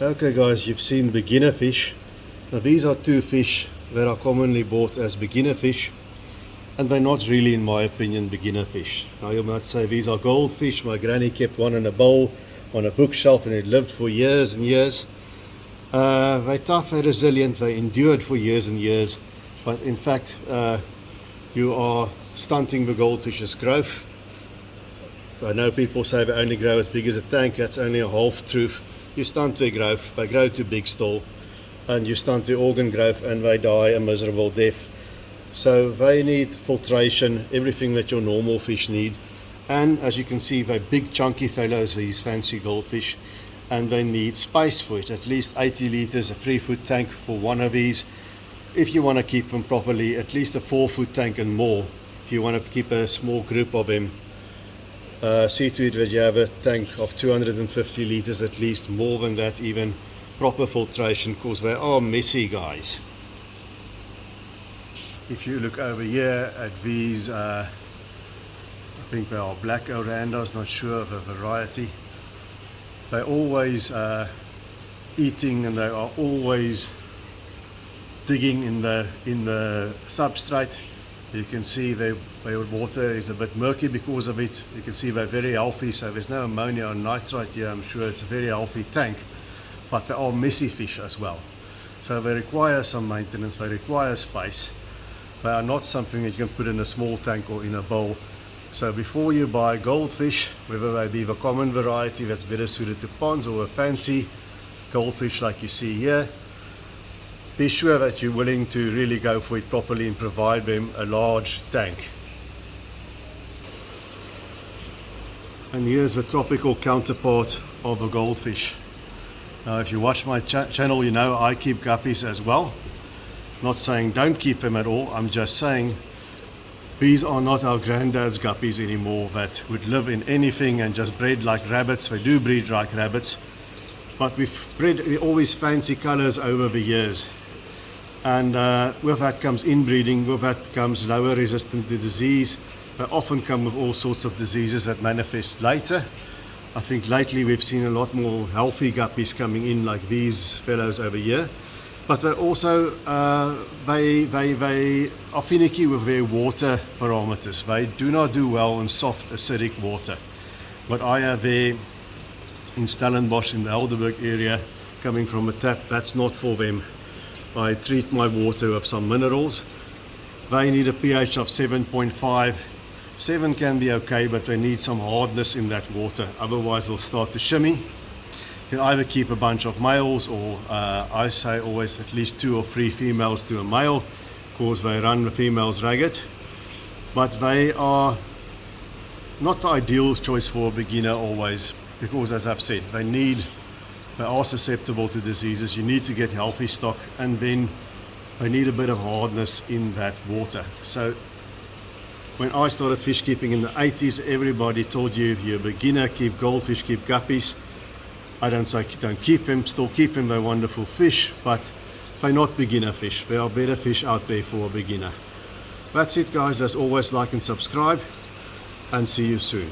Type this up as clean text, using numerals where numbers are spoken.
Okay guys, you've seen beginner fish. Now these are two fish that are commonly bought as beginner fish, and they're not really, in my opinion, beginner fish. Now you might say these are goldfish. My granny kept one in a bowl on a bookshelf and it lived for years and years. They're tough, they're resilient, they endured for years and years, but in fact you are stunting the goldfish's growth. I know people say they only grow as big as a tank. That's only a half truth. You stunt their growth, they grow too big still, and you stunt their organ growth and they die a miserable death. So they need filtration, everything that your normal fish need. And as you can see, they're big chunky fellows, these fancy goldfish, and they need space for it. At least 80 liters, a 3-foot tank for one of these. If you want to keep them properly, at least a 4-foot tank and more. If you want to keep a small group of them, see to it that you have a tank of 250 liters at least, more than that even. Proper filtration, because they are messy, guys. If you look over here at these, I think they are black orandas, not sure of the variety. They're always eating, and they are always digging in the substrate. You can see their water is a bit murky because of it. You can see they're very healthy, so there's no ammonia or nitrite here. I'm sure it's a very healthy tank, but they are messy fish as well. So they require some maintenance, they require space. They are not something that you can put in a small tank or in a bowl. So before you buy goldfish, whether they be the common variety that's better suited to ponds or a fancy goldfish like you see here, be sure that you're willing to really go for it properly and provide them a large tank. And here's the tropical counterpart of a goldfish. Now if you watch my channel, you know I keep guppies as well. Not saying don't keep them at all, I'm just saying these are not our granddad's guppies anymore that would live in anything and just bred like rabbits. They do breed like rabbits, but we've bred all these fancy colors over the years. And with that comes inbreeding, with that comes lower resistance to disease. They often come with all sorts of diseases that manifest later. I think lately we've seen a lot more healthy guppies coming in, like these fellows over here. But they also, they are finicky with their water parameters. They do not do well in soft acidic water. What I have there in Stellenbosch in the Helderberg area, coming from a tap, that's not for them. I treat my water with some minerals. They need a pH of 7.5. 7 can be okay, but they need some hardness in that water, otherwise they'll start to shimmy. You can either keep a bunch of males, or I say always at least 2 or 3 females to a male, because they run the females ragged. But they are not the ideal choice for a beginner always, because as I've said, they are susceptible to diseases. You need to get healthy stock, and then they need a bit of hardness in that water. So when I started fish keeping in the 80s, everybody told you if you're a beginner, keep goldfish, keep guppies. I don't say don't keep them, still keep them, they're wonderful fish, but they're not beginner fish. There are better fish out there for a beginner. That's it guys, as always, like and subscribe, and see you soon.